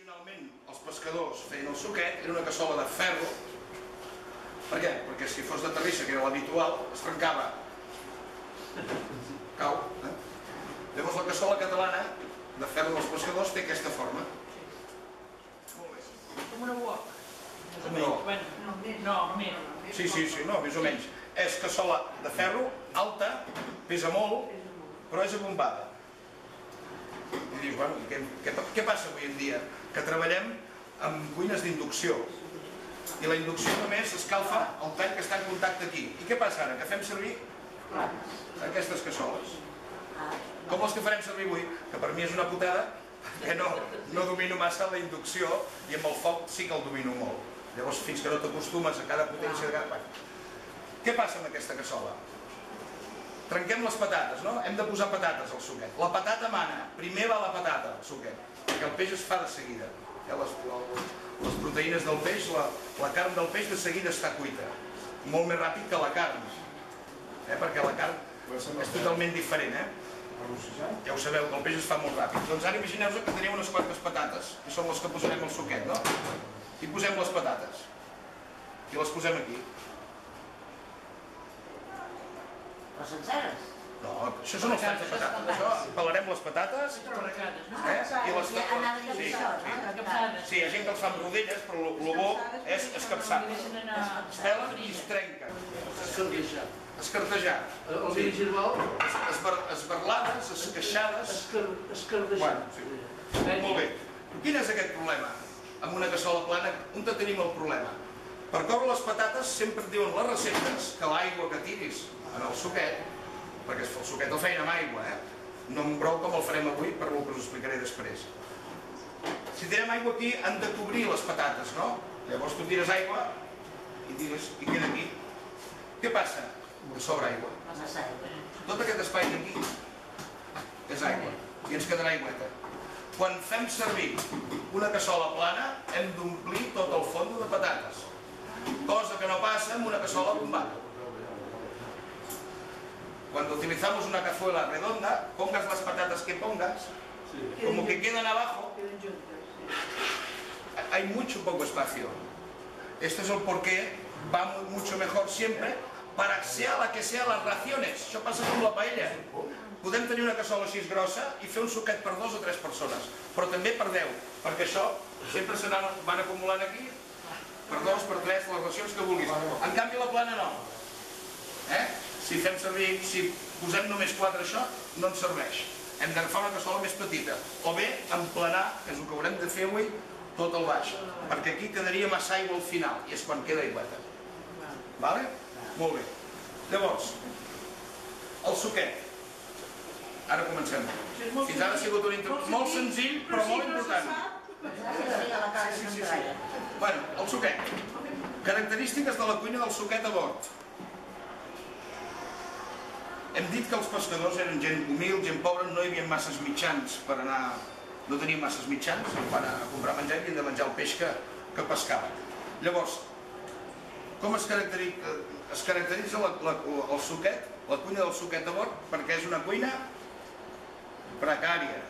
Tradicionalment els pescadors feien el suquet, era una cassola de ferro. Per què? Perquè si fos de terrissa, que era l'habitual, es trencava. Cau. Llavors la cassola catalana de ferro dels pescadors té aquesta forma. Com una wok. No, més. Sí, no, més o menys. És cassola de ferro, alta, pesa molt, però és abombada. I dius, bueno, què passa avui en dia? Que treballem amb cuines d'inducció. I la inducció només escalfa el tall que està en contacte aquí. I què passa ara? Que fem servir aquestes cassoles. Com les que farem servir avui, que per mi és una putada, que no domino massa la inducció i amb el foc sí que el domino molt. Llavors, fins que no t'acostumes a cada potència de cada... Què passa amb aquesta cassola? Trenquem les patates, no? Hem de posar patates al suquet. La patata mana. Primer va la patata al suquet, perquè el peix es fa de seguida. Les proteïnes del peix, la carn del peix de seguida està cuita. Molt més ràpid que la carn. Perquè la carn és totalment diferent. Ja ho sabeu, que el peix es fa molt ràpid. Doncs ara imagineu-vos que teniu unes quantes patates, que són les que posarem al suquet, no? I posem les patates. I les posem aquí. Les senceres? No, això són els talls de patates. Això, pelarem les patates i les... Sí, hi ha gent que els fa amb rodelles, però el bo és escapçar. Es pelen i es trenquen. Escartejar. El vi girbal? Esberlades, esqueixades... Escardejat. Molt bé. Quin és aquest problema? Amb una cassola plana, on tenim el problema? Per córrer les patates sempre et diuen les receptes que l'aigua que tiris en el suquet, perquè el suquet el feien amb aigua, no amb brou com el farem avui, per el que us explicaré després. Si tirem aigua aquí, han de cobrir les patates, no? Llavors tu tires aigua i queda aquí. Què passa? Que sobra aigua. Tot aquest espai d'aquí és aigua i ens quedarà aigüeta. Quan fem servir una cassola plana, hem d'omplir tot el fons de patates, cosa que no passa amb una cassola bombada. Cuando utilizamos una cazuela redonda, pongas las patatas que pongas, como que quedan abajo, hay mucho poco espacio. Esto es el porqué, va mucho mejor siempre, para sea la que sea las raciones. Això passa com la paella. Podem tenir una cassola així grossa i fer un suquet per 2 o 3 persones, però també per 10, perquè això sempre se van acumulant aquí, per 2, per 3, les racions que vulguis. En canvi la plana no. Si fem servir, si posem només 4 això, no ens serveix. Hem d'agafar una cassola més petita. O bé emplenar, que és el que haurem de fer avui, tot el baix. Perquè aquí quedaria massa aigua al final, i és quan queda aigüeta. Vale? Molt bé. Llavors, el suquet. Ara comencem. Fins ara ha sigut un introducció molt senzill, però molt important. Bueno, el suquet. Característiques de la cuina del suquet a bord. Hem dit que els pescadors eren gent humil, gent pobra, no hi havia masses mitjans per anar... No tenien masses mitjans, quan a comprar menjar havien de menjar el peix que pescaven. Llavors, com es caracteritza el suquet, la cuina del suquet a bord? Perquè és una cuina precària.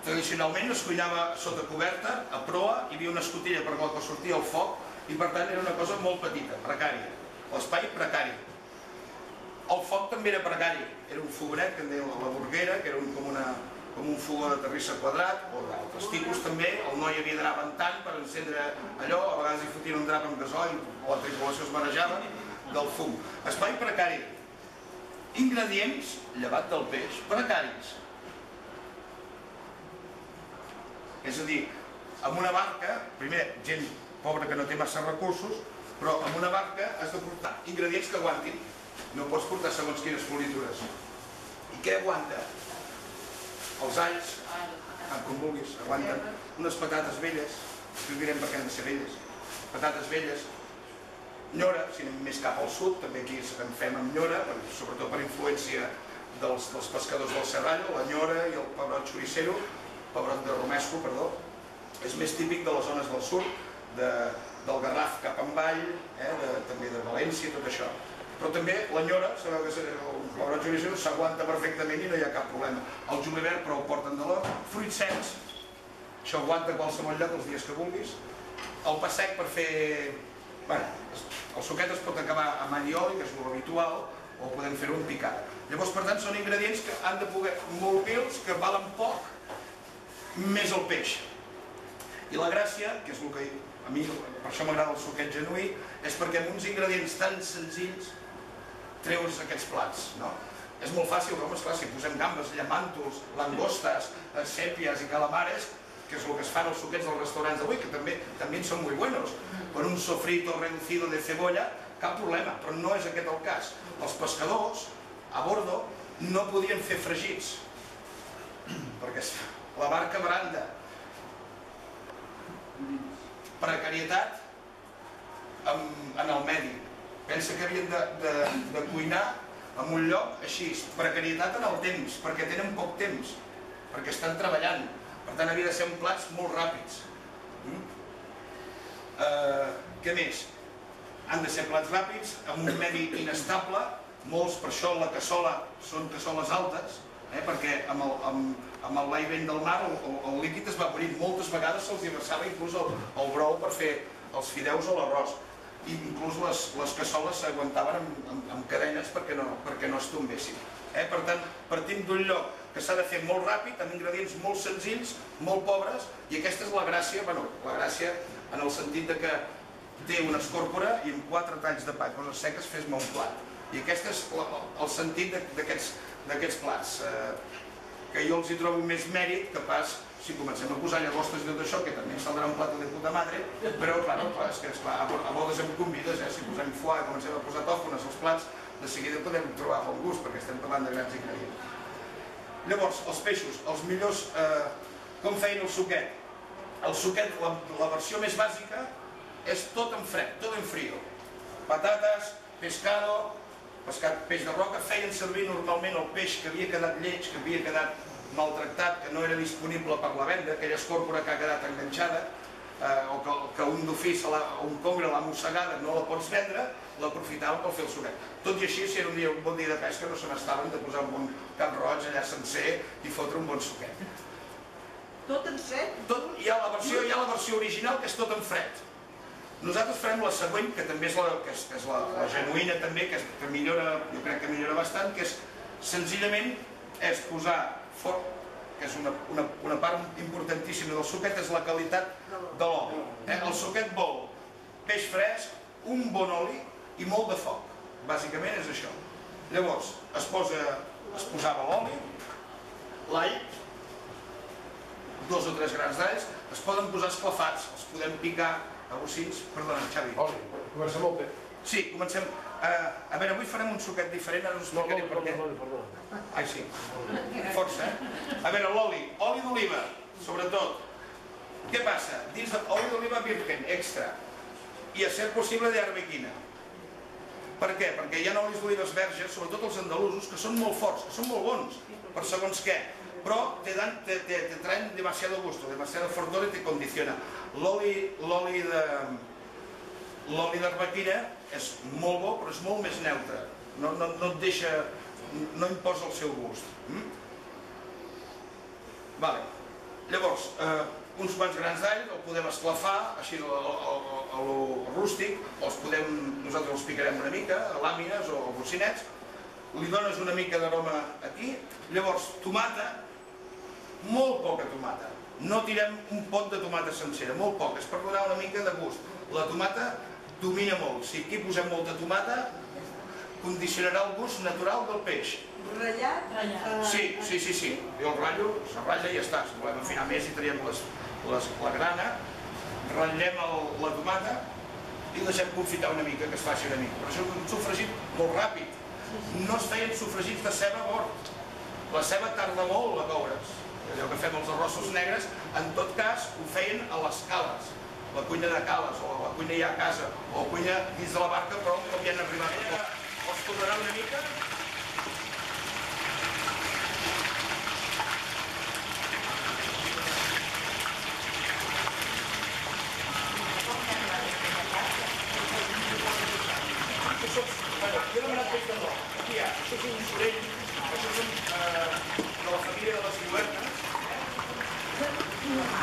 Tradicionalment es cuinava sota coberta, a proa, hi havia una escotilla per la que sortia el foc i per tant era una cosa molt petita, precària. L'espai precari. El foc també era precari, era un fogonet que en deien la burguera, que era com un fogó de terrissa quadrat, o d'altres tipus també, el noi havia d'anar ventant per encendre allò, a vegades hi fotien un drap amb gasoil o la tripulació es marejava del fum. Espai precari. Ingredients, llevat del peix, precaris. És a dir, amb una barca, primer, gent pobra que no té massa recursos, però amb una barca has de portar ingredients que aguantin. No pots portar segons quines floritures. I què aguanta? Els alls, com vulguis, aguanten. Unes patates velles, que direm perquè han de ser velles. Patates velles. Nyora, si anem més cap al sud, també aquí en fem amb nyora, sobretot per influència dels pescadors del Serrallo, la nyora i el pebrot xoricero, pebrot de romesco, perdó, és més típic de les zones del sud, del Garraf cap en Vall, també de València, tot això. però també l'enyora, sabeu que el juliol s'aguanta perfectament i no hi ha cap problema. El julivert, però el porten de l'or. Fruits secs, això aguanta a qualsevol lloc els dies que vulguis. El pa sec per fer... Bé, el suquet es pot acabar amb all i oli, que és l'habitual, o podem fer-ho en picada. Llavors, per tant, són ingredients que han de poder molt pils, que valen poc, més el peix. I la gràcia, que és el que a mi, per això m'agrada el suquet genuí, és perquè amb uns ingredients tan senzills treure's aquests plats, no? És molt fàcil, home, esclar, si posem gambes, llamàntols, langostes, sèpies i calamares, que és el que es fan els suquets dels restaurants d'avui, que també són molt buenos, per un sofrito reducido de cebolla, cap problema, però no és aquest el cas. Els pescadors, a bordo, no podien fer fregits, perquè la barca branda. Precarietat en el medi. Pensa que havien de cuinar en un lloc així. Precarietat en el temps, perquè tenen poc temps, perquè estan treballant. Per tant, havia de ser plats molt ràpids. Què més? Han de ser plats ràpids, amb un medi inestable. Molts, per això la cassola són cassoles altes, perquè amb el vaivent del mar el líquid es va avorint. Moltes vegades se'ls versava inclús el brou per fer els fideus o l'arròs. I inclús les cassoles s'aguantaven amb cadenes perquè no es tombessin. Per tant, partim d'un lloc que s'ha de fer molt ràpid, amb ingredients molt senzills, molt pobres, i aquesta és la gràcia, la gràcia en el sentit que té una escòrpora i amb 4 talls de pa i coses seques fes-me un plat. I aquest és el sentit d'aquests plats, que jo els hi trobo més mèrit que pas si comencem a posar llagostes i tot això, que també saldrà un plat de puta madre, però és que a bodes em convides, si posem foie i comencem a posar tòfones als plats, de seguida podem trobar bon gust, perquè estem parlant de grans ingredients. Llavors, els peixos, els millors, com feien el suquet? El suquet, la versió més bàsica, és tot en fred, tot en frío. Patates, pescado, peix de roca, feien servir normalment el peix que havia quedat lleig, que havia quedat maltractat, que no era disponible per la venda, aquella escòrpora que ha quedat enganxada, o que un dofí o un congre l'ha mossegada, no la pots vendre, l'aprofitaven per fer el suquet. Tot i així, si era un bon dia de pesca, no se n'estaven de posar un bon cap roig allà sencer i fotre un bon suquet. Tot en fred? Hi ha la versió original, que és tot en fred. Nosaltres farem la següent, que també és la genuïna també, que millora, jo crec que millora bastant, que és senzillament posar foc, que és una part importantíssima del suquet, és la qualitat de l'oli. El suquet vol peix fresc, un bon oli i molt de foc. Bàsicament és això. Llavors, es posava l'oli, l'all, 2 o 3 grans d'alls, es poden posar esclafats, els podem picar a bocins. Perdona, Xavi. Oli, comencem el peix. Sí, comencem. A veure, avui farem un suquet diferent, ara us explicaré per què. Perdona. Ai, sí. Força, A veure, l'oli d'oliva, sobretot. Què passa? Dins d'oli d'oliva virgen, extra, i a ser possible d'arbequina. Per què? Perquè hi ha olis d'olives verges, sobretot els andalusos, que són molt forts, que són molt bons, per segons què, però te traen demasiado gusto, demasiado fortuna i te condiciona. L'oli d'arbequina és molt bo, però és molt més neutre, no et deixa, no imposa el seu gust. Llavors, uns quants grans d'all, el podem esclafar, així a lo rústic, nosaltres els picarem una mica, a làmines o bocinets, li dones una mica d'aroma aquí, llavors tomata, molt poca tomata, no tirem un pot de tomata sencera, molt poc, és per donar una mica de gust. La tomata domina molt, si aquí posem molta tomata, condicionarà el gust natural del peix. Ratllat? Sí. Jo el ratllo, se ratlla i ja està. Si volem afinar més i traiem la grana, ratllem la tomata i deixem confitar una mica, que es faci una mica. Però això és un sofregit molt ràpid. No es feien sofregits de ceba a bord. La ceba tarda molt a coure's. Allò que fem els arrossos negres, en tot cas ho feien a les cales. La cuina de cales, o la cuina ja a casa, o la cuina dins de la barca, però on havien arribat. Els tornarà una mica. Bueno, jo he demanat peix de mort. Aquí hi ha, això és un sorell, això són de la família de les lluernes,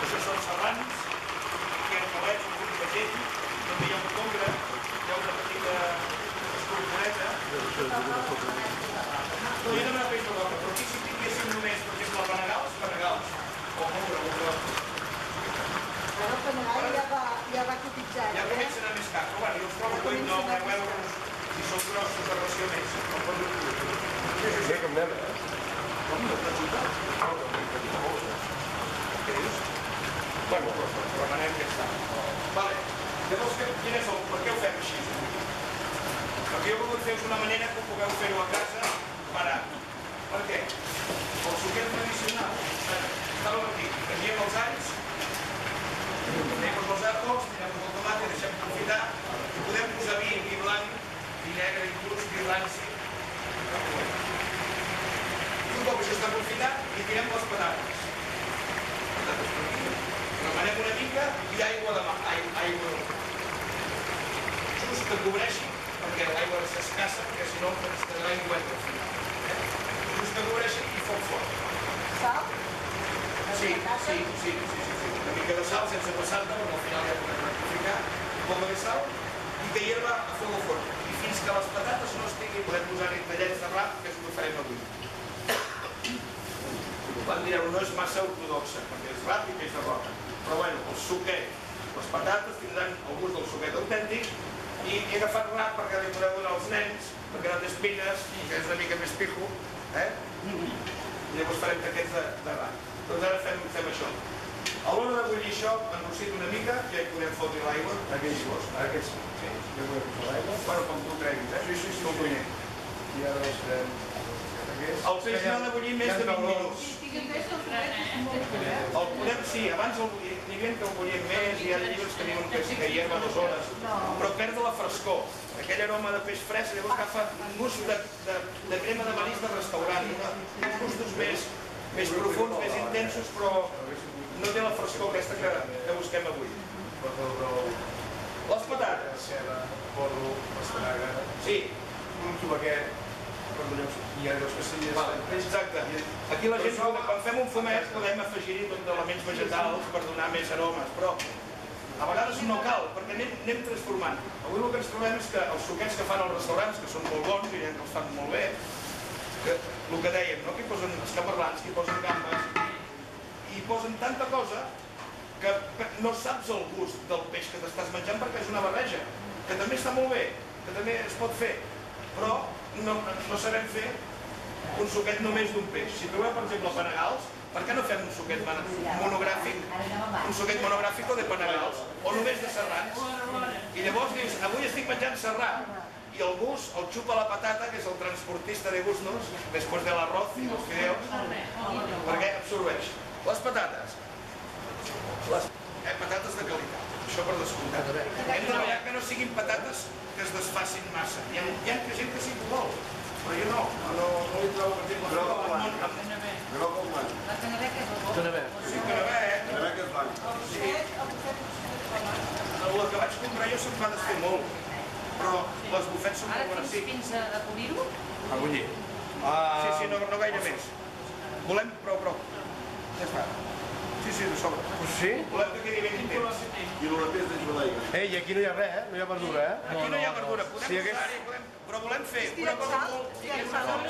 això són serrans, aquí hi ha calets, un punt de gent, també hi ha un congre, hi ha una petita escorponeta. Jo he demanat peix de mort, però aquí si tinguéssim només, per exemple, penegals, o congre, Ara el Penegal ja va cotitzar. ja comença a anar més car, però bueno, jo els trobo 8, 9, 10 euros si són grossos de ració més. Sí, com anem, Com no t'ha ajudat? Què dius? Bueno, remenem que està. Vale. Llavors, quin és el... Per què ho fem així? Perquè jo he volgut fer una manera que pugueu fer-ho a casa barat. Per què? El suquet tradicional, estàvem aquí, teníem els alls, tenim els arbres, tirem el tomàquet, deixem confitar i podem posar vi blanc, vi negre, inclús vi ranci. Un cop això està confitat i tirem les patates. Remenem una mica i aigua de mar, aigua just que cobreixi, perquè l'aigua s'escassa, perquè si no es quedarà incloent al final. Just que cobreixi i foc fort. Sal? Sí. Una mica de sal sense passar-te, perquè al final ja podem rectificar, un poc de sal i que hierva a foc fort. I fins que les patates no estiguin, podem posar-hi tallets de rap, que és el que farem avui. Van dir, no és massa ortodoxa, perquè és rap i peix de roca. Però bueno, el suquet, les patates tindran el gust del suquet autèntic i he agafat rap perquè li podeu donar als nens, perquè no té espines, que és una mica més pijo, i llavors farem taquets de rap. Doncs ara fem això. A l'hora de bullir això, enrossit una mica, ja hi podem fotre l'aigua. Aquests, Sí. jo vull posar l'aigua. Bueno, com tu creguis, Sí. I ara els farem aquests. El peix n'ha de bullir més de 20 minuts. El podem, sí, abans n'hi havia que el bullien més, i hi ha llibres que diuen que hierva 2 hores, però perd la frescor. Aquell aroma de peix fresc, llavors agafa un gust de crema de marisc de restaurant, uns gustos més profuns, més intensos, però no té la frescor aquesta que busquem avui. Les patates. Ceba, porro, pastanaga, Sí, un tomaquet, i ara dos cassilles. exacte. Aquí la gent, quan fem un fumet, podem afegir-hi tot d'elements vegetals per donar més aromes, però a vegades no cal, perquè anem transformant. Avui el que ens trobem és que els suquets que fan als restaurants, que són molt bons i els fan molt bé, el que dèiem, no? Que hi posen escaparlans, que hi posen gambes, i posen tanta cosa que no saps el gust del peix que t'estàs menjant perquè és una barreja, que també està molt bé, que també es pot fer, però no sabem fer un suquet només d'un peix. Si trobeu, per exemple, penegals, per què no fem un suquet monogràfic, o de penegals, o només de serrans? I llavors dius, avui estic menjant serrà, i el gust el xupa la patata, que és el transportista de gustos, després de l'arroz i els fideus, perquè absorbeix. Les patates. Patates de qualitat, això per descomptat. Hem de treballar que no siguin patates que es desfacin massa. Hi ha gent que sí que ho vol, però jo no li trobo, per exemple, Groc o blanc? Groc o blanc? Sí, canabè, Canabè que és blanc. sí. El que vaig comprar jo se'm va desfer molt, però les bufets són molt bones. Sí, Fins a polir-ho? A bullir. sí, no gaire més. Volem, prou. Ja està. Sí, de sobre. Sí? Volem que quedi ben intens. I l'holandès de Jordaiga. Ei, aquí no hi ha res, no hi ha verdura, Aquí no hi ha verdura, podem Si hagués- posar-hi, però volem fer una cosa molt...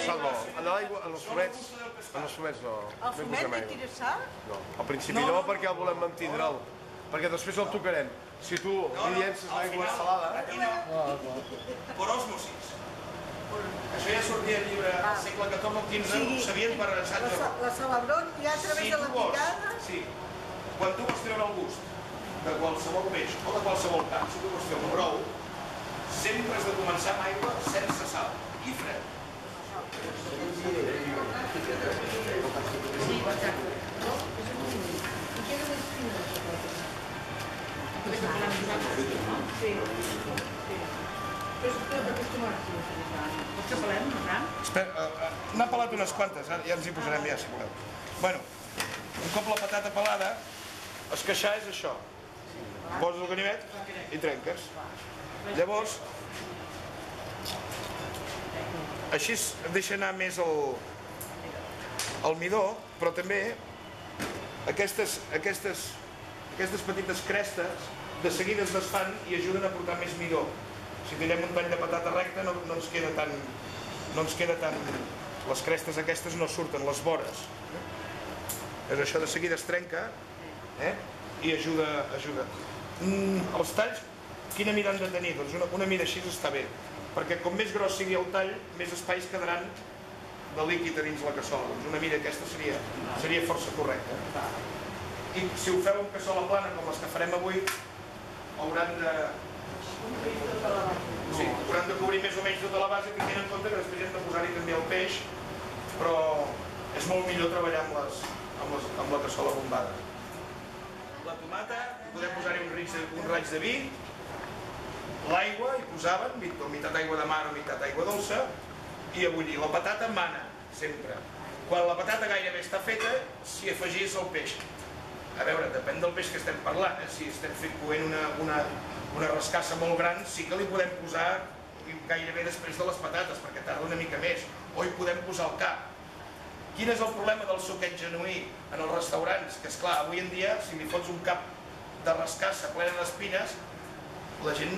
Sal no, en l'aigua, en els fumets no. El fumet hi tira sal? No, al principi no, perquè el volem mantindre'l, perquè després el tocarem. Si tu li llences l'aigua salada... Aquí no. Per osmosis. Això ja sortia al llibre al segle XIV o XV, ho sabien per assaig. La salabron ja a través de la picada? Sí. Quan tu vols treure el gust de qualsevol peix o de qualsevol carn, si tu vols fer un brou, sempre has de començar amb aigua sense sal i fred. Espera, n'ha pelat unes quantes, ja ens hi posarem ja, si voleu. Bueno, un cop la patata pelada, esqueixar és això. Poses el ganivet i trenques. Llavors, Així es deixa anar més el midó, però també aquestes petites crestes de seguida es desfan i ajuden a portar més midó. Si tallem un tall de patata recta no ens queda tan... Les crestes aquestes no surten, les vores. Això de seguida es trenca i ajuda. Els talls, quina mida han de tenir? Doncs una mida així està bé, perquè com més gros sigui el tall, més espais quedaran de líquid a dins la cassola. Doncs una mida aquesta seria força correcta. I si ho feu amb cassola plana, com les que farem avui, hauran de cobrir més o menys tota la base, tenint en compte que després hem de posar-hi també el peix, però és molt millor treballar amb la cassola bombada. La tomata, podem posar-hi un raig de vi, l'aigua hi posaven, meitat aigua de mar o meitat aigua dolça, i a bullir. La patata mana, sempre. Quan la patata gairebé està feta, s'hi afegís el peix. A veure, depèn del peix que estem parlant. Si estem coent una rascassa molt gran, sí que li podem posar gairebé després de les patates, perquè tarda una mica més. O hi podem posar el cap. Quin és el problema del suquet genuí en els restaurants? Que, esclar, avui en dia, si li fots un cap de rascassa plena d'espines, la gent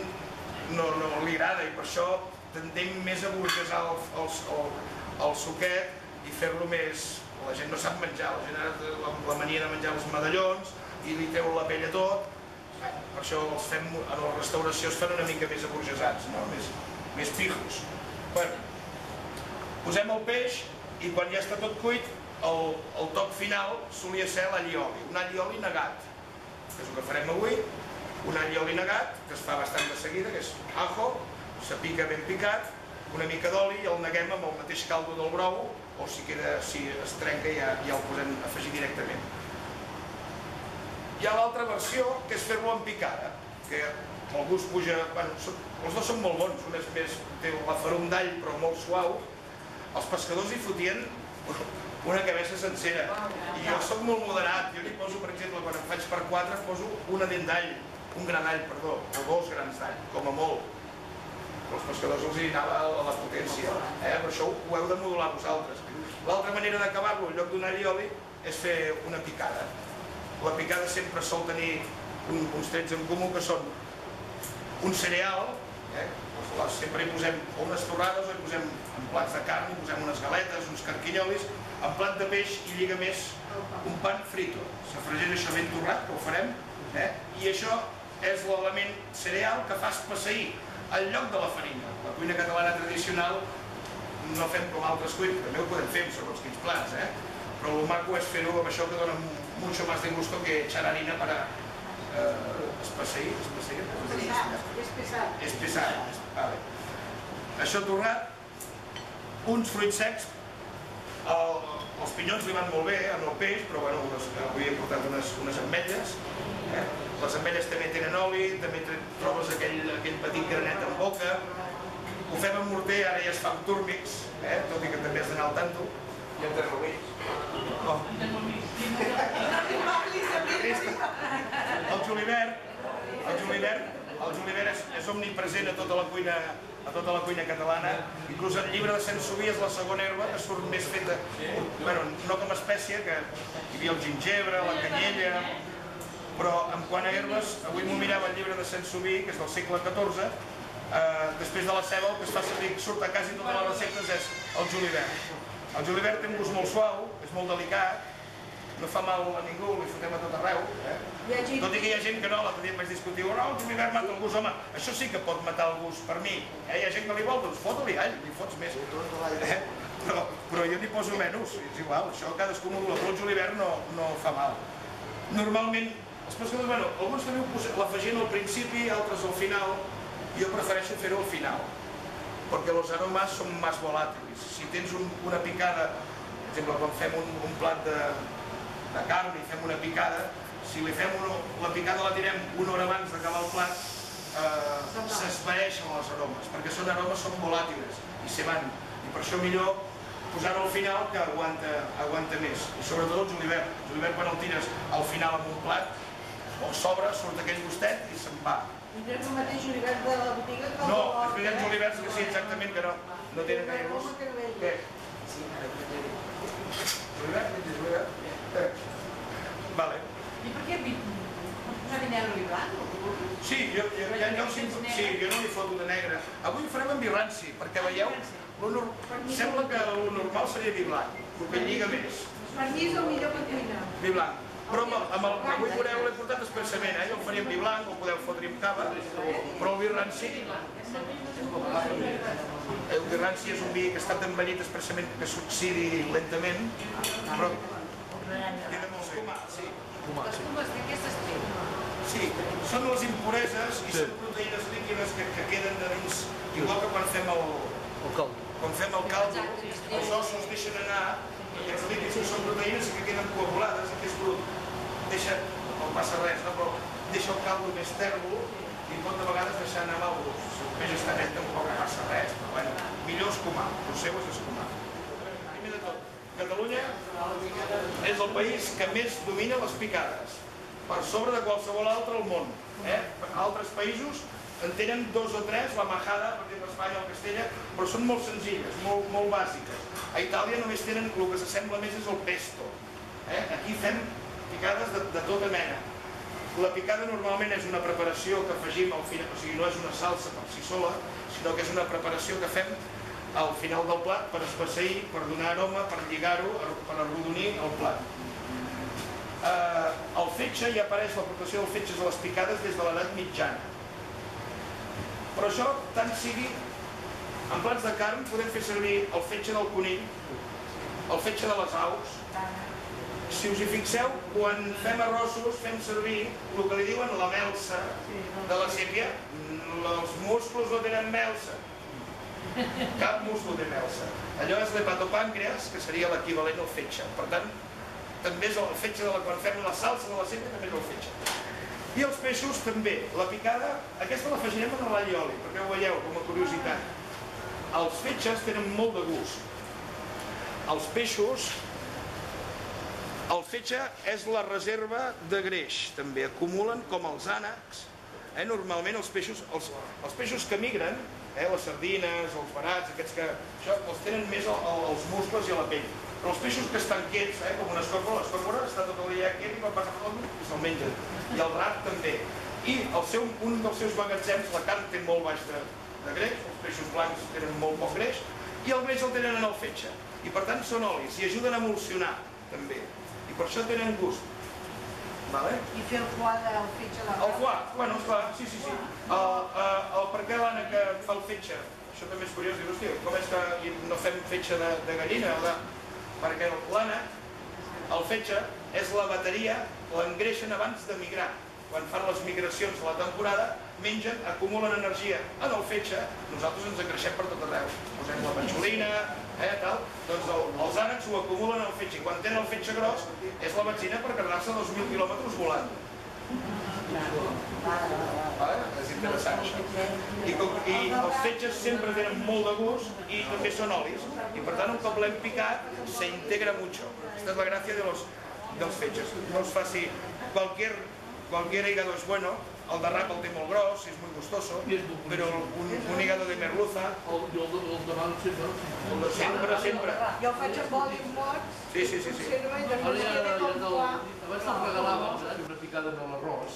no li agrada, i per això tendem més a burgesar el suquet i fer-lo més... La gent no sap menjar, la gent ara té la mania de menjar els medallons i li treu la pell a tot. Per això en la restauració es fan una mica més aburgesats, més pijos. Posem el peix i quan ja està tot cuit, el toc final solia ser l'all i oli. Un all i oli negat, que és el que farem avui. Un all i oli negat, que es fa bastant de seguida, que és ajo, se pica ben picat, una mica d'oli i el neguem amb el mateix caldo del brou, o si es trenca ja el podem afegir directament. Hi ha l'altra versió, que és fer-lo en picada, que el gust puja... Els dos són molt bons, un és més, té la ferum d'all però molt suau. Els pescadors hi fotien una cabessa sencera, i jo soc molt moderat, jo li poso, per exemple, quan em faig per 4, poso una dent d'all, un gran all, perdó, o 2 grans d'all, com a molt. Els pescadors els hi anava a la potència, per això ho heu de modular vosaltres. L'altra manera d'acabar-lo, en lloc d'un all i oli, és fer una picada. La picada sempre sol tenir uns trets en comú, que són un cereal, sempre hi posem unes torrades, o hi posem en plats de carn, hi posem unes galetes, uns carquinyolis, en plat de peix hi lliga més un pan frito. S'afregeix això ben torrat, que ho farem, i això és l'element cereal que fa espesseir al lloc de la farina. La cuina catalana tradicional no fem com altres cuines, també ho podem fer amb segons quins plats, però el maco és fer-ho amb això que dona mucho más de gusto que echar harina para espesseir. Espessar. Això torrat, uns fruits secs, els pinyons li van molt bé en el peix, però avui he portat unes ametlles. Les ametlles també tenen oli, també trobes aquell petit granet en boca. Ho fem amb morter, ara ja es fa amb túrmics, tot i que també has d'anar al tanto. I amb terromits. El julivert és omnipresent a tota la cuina catalana. Inclús el llibre de Saint-Subi és la segona herba que surt més feta, no com a espècie, que hi havia el gingebre, la canyella, però en quant a herbes, avui m'ho mirava el llibre de Saint-Subi, que és del segle XIV, després de la ceba el que es fa servir, surt a quasi totes les receptes, és el julivert. El julivert té un gust molt suau, és molt delicat, no fa mal a ningú, li fotem a tot arreu. Tot i que hi ha gent que no, l'altre dia em vaig discutir, no, el julivert mata el gust, home, això sí que pot matar el gust per mi. Hi ha gent que li vol, doncs fota-li all, li fots més. Però jo n'hi poso menys, és igual, això cadascú modula, però el julivert no fa mal. Normalment, els pescadors, alguns també l'afegien al principi, altres al final. Jo prefereixo fer-ho al final, perquè els aromes són més volàtils. Si tens una picada, per exemple, quan fem un plat de carn i fem una picada, si li fem la picada la tirem una hora abans d'acabar el plat, s'esvaeixen els aromes, perquè són aromes volàtils i se van. I per això millor posar-ho al final, que aguanta més. I sobretot el julivert. El julivert, quan el tires al final amb un plat, o sobre, surt aquell gustet i se'n va. I no és el mateix julivert de la botiga que el de la... No, és veritat, julivert julivert, que sí, exactament, que no tenen gaire gust. Què? Julivert? Vale. I per què posar negre i blanc? Sí, jo no li foto de negre. Avui ho farem amb vi ranci, perquè veieu, sembla que el normal seria vi blanc, el que lliga més. Per mi és el millor per cuinar. Vi blanc. Però avui veureu, l'he portat expressament, jo el faria amb vi blanc, o podeu fotre amb cava, però el vi ranci... El vi ranci és un vi que ha estat envellit expressament que s'oxidi lentament, però... Queda molt escumar, sí. Les cumes d'aquestes tenen. Sí, són les impureses i són proteïnes líquides que queden de dins, igual que quan fem el caldo, els ossos deixen anar aquests líquids que són proteïnes i que queden coagulades, i que és brut. No passa res, no? Però deixa el caldo més tèrbol i pot de vegades deixar anar amb el gust. Si el peix està net tampoc passa res, però bueno, millor escumar, el seu és escumar. Primer de tot, Catalunya és el país que més domina les picades, per sobre de qualsevol altre al món. Altres països en tenen 2 o 3, la majada, per exemple Espanya o Castella, però són molt senzilles, molt bàsiques. A Itàlia només tenen, el que s'assembla més és el pesto. Aquí fem picades de tota mena. La picada normalment és una preparació que afegim al final, o sigui, no és una salsa per si sola, sinó que és una preparació que fem al final del plat per espesseir, per donar aroma, per lligar-ho, per arrodonir el plat. El fetge, ja apareix l'aportació del fetge a les picades des de l'edat mitjana. Però això, tant sigui, en plats de carn podem fer servir el fetge del conill, el fetge de les aus. Si us hi fixeu, quan fem arrossos fem servir el que li diuen la melsa de la sèpia. Els musclos no tenen melsa. Cap musclo té melsa. Allò és l'hepatopàncreas, que seria l'equivalent al fetge. Per tant, també és el fetge quan fem la salsa de la sèpia, també és el fetge. I els peixos també. La picada, aquesta l'afegirem en l'all i oli, perquè ho veieu com a curiositat. Els fetges tenen molt de gust. Els peixos, el fetge és la reserva de greix, també acumulen com els ànecs. Normalment els peixos que migren, les sardines, els barats, aquests que els tenen més als muscles i a la pell. Però els peixos que estan quiets, com una escòrpora, l'escòrpora està tot el dia quiet i quan passa per i se'l mengen. I el rat també. I un dels seus magatzems, la carn té molt baix de greix, els peixos blancs tenen molt poc greix, i el greix el tenen en el fetge. I per tant són olis, i ajuden a emulsionar també. I per això tenen gust. I fer el foie del fetge de El foie, bueno, esclar, sí. Per què l'Anna que fa el fetge? Això també és curiós, dius, hòstia, com és que no fem fetge de gallina? Perquè l'ànec, el fetge, és la bateria, l'engreixen abans de migrar. Quan fan les migracions a la temporada, mengen, acumulen energia en el fetge, nosaltres ens engreixem per tot arreu. Posem la patxolina, doncs els ànecs ho acumulen al fetge, i quan tenen el fetge gros és la benzina per carregar-se 2.000 quilòmetres volant. És interessant això. I els fetges sempre tenen molt de gust i també són olis, i per tant un cop l'hem picat se integra mucho. Esta es la gràcia dels fetges. No us faci cualquier hígado es bueno, el de rap el té molt gros, és molt gustoso, però un hígado de merluza... El de mal sempre. Jo faig amb oli mots, Sí. conserva i després queda com foie. Abans te'l regalàvem, una picada amb l'arròs.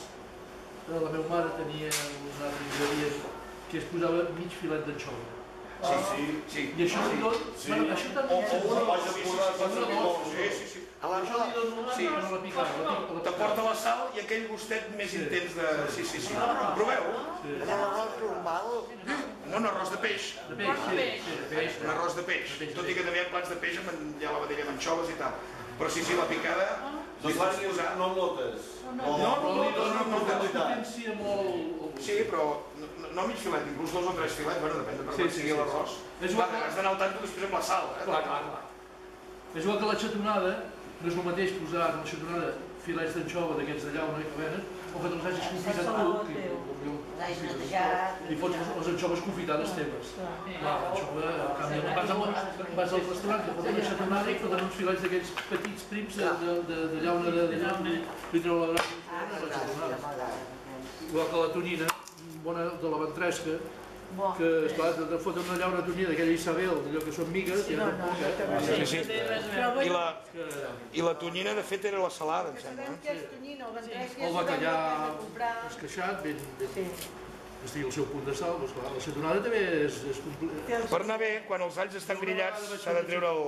La meva mare tenia un ingredient que es posava mig filet d'anxova. Sí. I això li dona... Això també... O una boja posada. Sí. Això li dona una picada. T'aporta la sal i aquell gustet més intens de... Sí. Proveu? L'arròs normal. No, un arròs de peix. De peix. Un arròs de peix. Tot i que també hi ha plats de peix amb la vedella amb anxoves i tal. Però sí, la picada... Les làries no lotes. No potencia molt... Sí, però no mig filet, inclús 2 o 3 filets, bueno, depèn de per quan sigui l'arròs. Has d'anar al tanto després amb la sal, Clar. És igual que la xatonada, no és el mateix posar en la xatonada filets d'anxova d'aquests de llauna que venen, o que te'ls hagis confitat tu, i fots les anxoves confitades teves. Clar, l'anxova, en canvi, vas al restaurant que foten la xatonada i foten uns filets d'aquells petits prims de llauna de llauna, li treu la grana la xatonada. Igual que la tonyina, bona de la ventresca, que, esclar, de fotre una llauna de tonyina d'aquella Isabel, allò que són migues, ja no poc, Sí, sí. I la tonyina, de fet, era la salada, em sembla. El bacallà esqueixat, ben estigui al seu punt de sal, doncs clar, la xatonada també és complet. Per anar bé, quan els alls estan grillats, s'ha de treure el...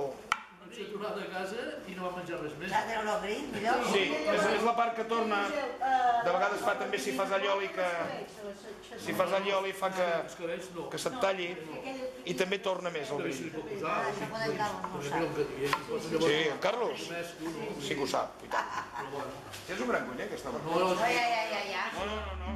Una xatonada a casa i no va menjar res més. S'ha de treure el grill, millor. Sí, és la part que torna. De vegades fa també si fas allioli que... Si fas allioli fa que se't talli i també torna més el grill. Això podem caure. Sí, en Carlos? Sí que ho sap. És un gran cuiner, aquesta dona. Ja. No.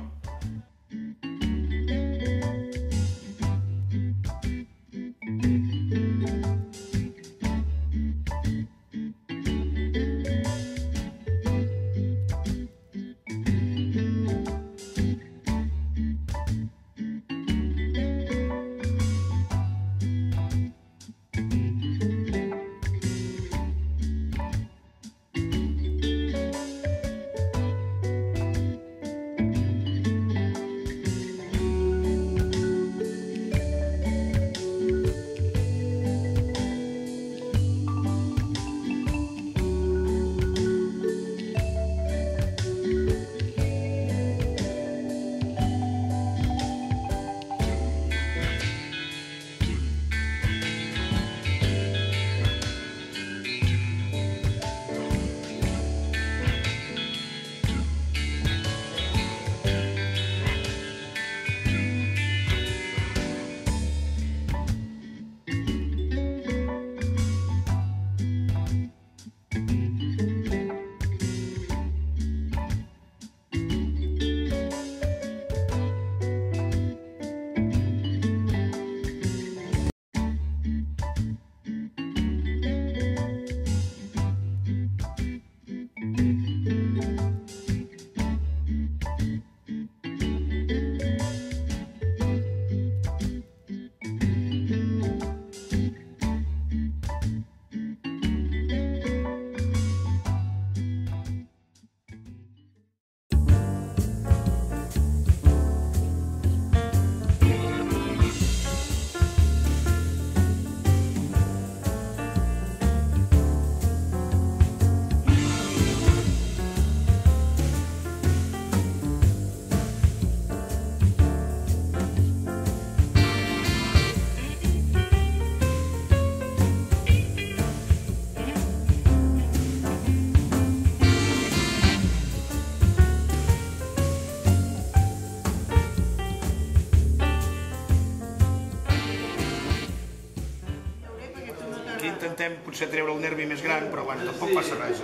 Intentem potser treure el nervi més gran, però bueno, tampoc passa res,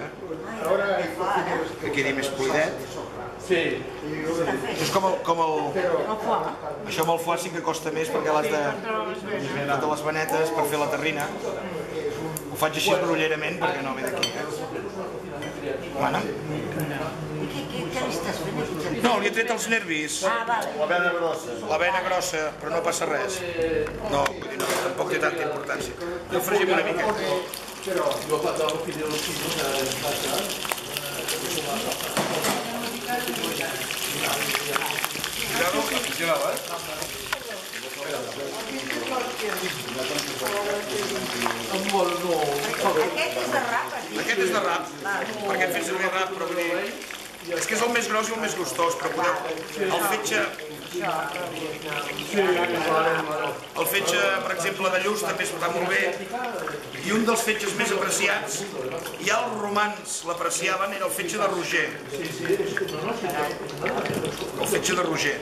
que quedi més polidet. Sí. Això és com el... Això amb el foie sí que costa més perquè l'has de... Totes les venetes per fer la terrina. Ho faig així grollerament perquè no ve d'aquí. Mana? Què li estàs fent? No, li he tret els nervis. La vena grossa. La vena grossa, però no passa res. No, vull dir, no, tampoc té tanta importància. I el fregim una miqueta. Jo faig el fill del fill, Cuidado, Aquest és de rap, Aquest és de rap, perquè hem fet servir rap, però vull dir... És que és el més gros i el més gustós, però el fetge... El fetge, per exemple, de Lluç també està molt bé. I un dels fetges més apreciats, ja els romans l'apreciaven, era el fetge de Roger. El fetge de Roger.